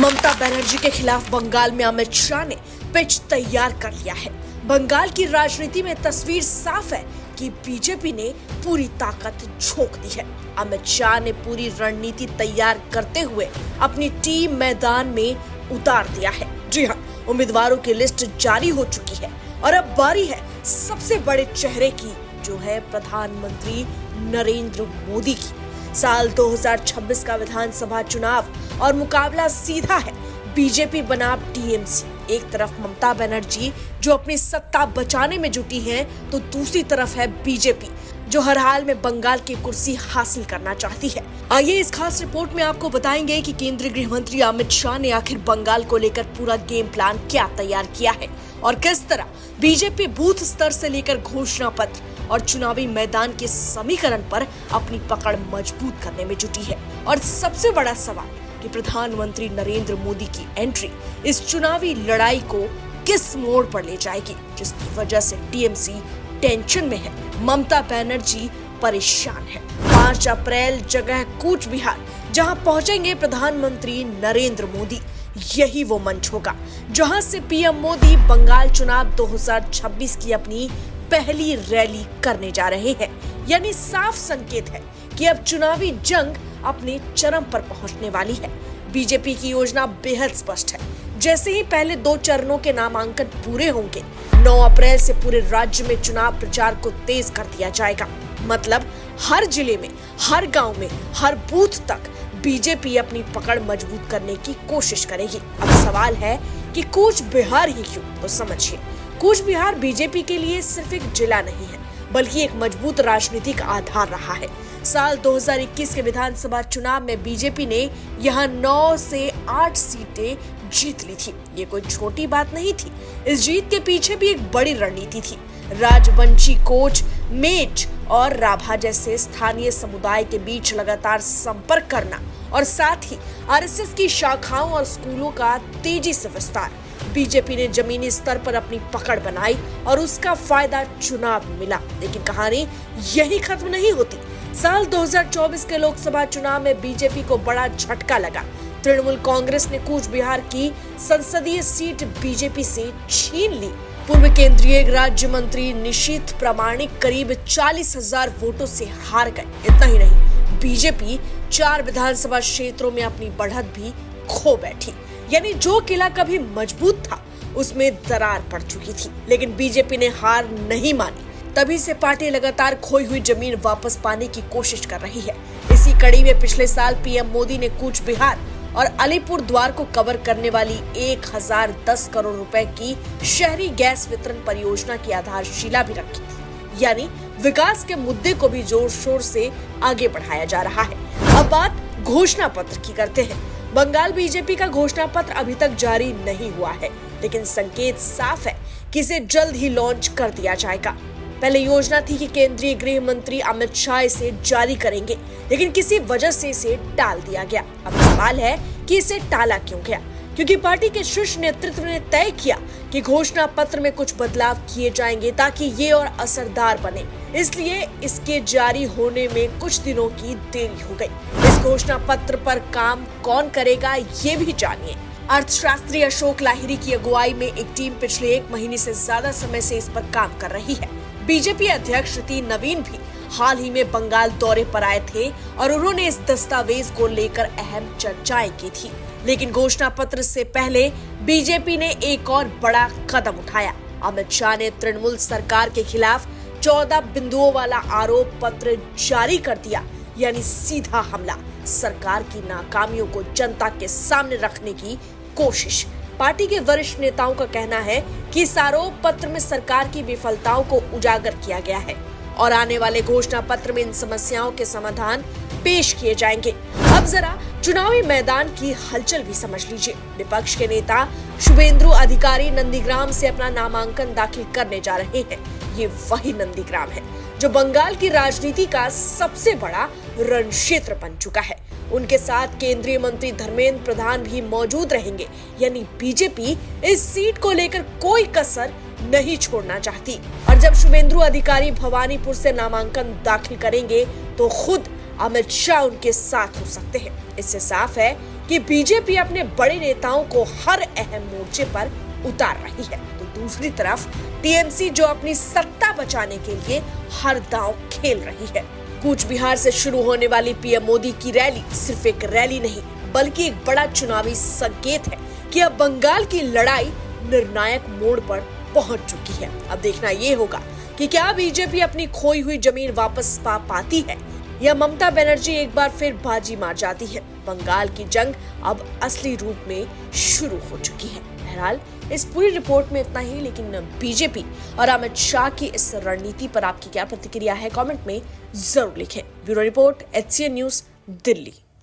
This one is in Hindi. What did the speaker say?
ममता बनर्जी के खिलाफ बंगाल में अमित शाह ने पिच तैयार कर लिया है। बंगाल की राजनीति में तस्वीर साफ है कि बीजेपी ने पूरी ताकत झोंक दी है। अमित शाह ने पूरी रणनीति तैयार करते हुए अपनी टीम मैदान में उतार दिया है। जी हाँ, उम्मीदवारों की लिस्ट जारी हो चुकी है और अब बारी है सबसे बड़े चेहरे की, जो है प्रधानमंत्री नरेंद्र मोदी की। साल 2026 का विधानसभा चुनाव और मुकाबला सीधा है बीजेपी बनाम टीएमसी। एक तरफ ममता बनर्जी जो अपनी सत्ता बचाने में जुटी हैं, तो दूसरी तरफ है बीजेपी जो हर हाल में बंगाल की कुर्सी हासिल करना चाहती है। आइए इस खास रिपोर्ट में आपको बताएंगे कि केंद्रीय गृह मंत्री अमित शाह ने आखिर बंगाल को लेकर पूरा गेम प्लान क्या तैयार किया है और किस तरह बीजेपी बूथ स्तर से लेकर घोषणा पत्र और चुनावी मैदान के समीकरण पर अपनी पकड़ मजबूत करने में जुटी है। और सबसे बड़ा सवाल कि प्रधानमंत्री नरेंद्र मोदी की एंट्री इस चुनावी लड़ाई को किस मोड़ पर ले जाएगी, जिसकी वजह से टीएमसी टेंशन में है, ममता बनर्जी परेशान है। 5 अप्रैल जगह कूच बिहार जहां पहुंचेंगे प्रधानमंत्री नरेंद्र मोदी। यही वो मंच होगा जहां से पीएम मोदी बंगाल चुनाव 2026 की अपनी पहली रैली करने जा रहे हैं। यानी साफ संकेत है कि अब चुनावी जंग अपने चरम पर पहुंचने वाली है। बीजेपी की योजना बेहद स्पष्ट है। जैसे ही पहले 2 चरणों के नामांकन पूरे होंगे, 9 अप्रैल से पूरे राज्य में चुनाव प्रचार को तेज कर दिया जाएगा। मतलब हर जिले में, हर गांव में, हर बूथ तक बीजेपी अपनी पकड़ मजबूत करने की कोशिश करेगी। अब सवाल है कि कूच बिहार ही क्यों? तो समझिए, कूच बिहार बीजेपी के लिए सिर्फ एक जिला नहीं है, बल्कि एक मजबूत राजनीतिक आधार रहा है। साल 2021 के विधानसभा चुनाव में बीजेपी ने यहां 9 से 8 सीटें जीत ली थी। ये कोई छोटी बात नहीं थी। इस जीत के पीछे भी एक बड़ी रणनीति थी। राजवंशी, कोच, मेच और राभा जैसे स्थानीय समुदाय के बीच लगातार संपर्क करना और साथ ही आरएसएस की शाखाओं और स्कूलों का तेजी से विस्तार। बीजेपी ने जमीनी स्तर पर अपनी पकड़ बनाई और उसका फायदा चुनाव में मिला। लेकिन कहानी यही खत्म नहीं होती। साल 2024 के लोकसभा चुनाव में बीजेपी को बड़ा झटका लगा। तृणमूल कांग्रेस ने कूच बिहार की संसदीय सीट बीजेपी से छीन ली। पूर्व केंद्रीय राज्य मंत्री निशीथ प्रामाणिक करीब 40,000 वोटों से हार गए। इतना ही नहीं, बीजेपी 4 विधानसभा क्षेत्रों में अपनी बढ़त भी खो बैठी। यानी जो किला कभी मजबूत था, उसमें दरार पड़ चुकी थी। लेकिन बीजेपी ने हार नहीं मानी। तभी से पार्टी लगातार खोई हुई जमीन वापस पाने की कोशिश कर रही है। इसी कड़ी में पिछले साल पीएम मोदी ने कूच बिहार और अलीपुर द्वार को कवर करने वाली 1010 करोड़ रुपए की शहरी गैस वितरण परियोजना की आधारशिला भी रखी थी। यानी विकास के मुद्दे को भी जोर शोर से आगे बढ़ाया जा रहा है। अब बात घोषणा पत्र की करते हैं। बंगाल बीजेपी का घोषणा पत्र अभी तक जारी नहीं हुआ है, लेकिन संकेत साफ है कि इसे जल्द ही लॉन्च कर दिया जाएगा। पहले योजना थी कि केंद्रीय गृह मंत्री अमित शाह इसे जारी करेंगे, लेकिन किसी वजह से इसे टाल दिया गया। अब सवाल है कि इसे टाला क्यों गया? क्योंकि पार्टी के शीर्ष नेतृत्व ने तय किया कि घोषणा पत्र में कुछ बदलाव किए जाएंगे ताकि ये और असरदार बने। इसलिए इसके जारी होने में कुछ दिनों की देरी हो गई। इस घोषणा पत्र पर काम कौन करेगा, ये भी जानिए। अर्थशास्त्री अशोक लाहिरी की अगुवाई में एक टीम पिछले 1 महीने से ज्यादा समय से इस पर काम कर रही है। बीजेपी अध्यक्ष श्री नवीन भी हाल ही में बंगाल दौरे पर आए थे और उन्होंने इस दस्तावेज को लेकर अहम चर्चाएं की थी। लेकिन घोषणा पत्र से पहले बीजेपी ने एक और बड़ा कदम उठाया। अमित शाह ने तृणमूल सरकार के खिलाफ 14 बिंदुओं वाला आरोप पत्र जारी कर दिया। यानी सीधा हमला, सरकार की नाकामियों को जनता के सामने रखने की कोशिश। पार्टी के वरिष्ठ नेताओं का कहना है कि इस आरोप पत्र में सरकार की विफलताओं को उजागर किया गया है और आने वाले घोषणा पत्र में इन समस्याओं के समाधान पेश किए जाएंगे। अब जरा चुनावी मैदान की हलचल भी समझ लीजिए। विपक्ष के नेता शुभेंदु अधिकारी नंदीग्राम से अपना नामांकन दाखिल करने जा रहे हैं। ये वही नंदीग्राम है जो बंगाल की राजनीति का सबसे बड़ा रण क्षेत्र बन चुका है। उनके साथ केंद्रीय मंत्री धर्मेंद्र प्रधान भी मौजूद रहेंगे। यानी बीजेपी इस सीट को लेकर कोई कसर नहीं छोड़ना चाहती। और जब शुभेंदु अधिकारी भवानीपुर से नामांकन दाखिल करेंगे, तो खुद अमित शाह उनके साथ हो सकते हैं। इससे साफ है कि बीजेपी अपने बड़े नेताओं को हर अहम मोर्चे पर उतार रही है, तो दूसरी तरफ टीएमसी जो अपनी सत्ता बचाने के लिए हर दांव खेल रही है। कूच बिहार से शुरू होने वाली पीएम मोदी की रैली सिर्फ एक रैली नहीं, बल्कि एक बड़ा चुनावी संकेत है कि अब बंगाल की लड़ाई निर्णायक मोड़ पर पहुंच चुकी है। अब देखना ये होगा कि क्या बीजेपी अपनी खोई हुई जमीन वापस पा पाती है या ममता बनर्जी एक बार फिर बाजी मार जाती है। बंगाल की जंग अब असली रूप में शुरू हो चुकी है। बहरहाल इस पूरी रिपोर्ट में इतना ही, लेकिन बीजेपी और अमित शाह की इस रणनीति पर आपकी क्या प्रतिक्रिया है, कमेंट में जरूर लिखें। Bureau report, HCN news, Delhi.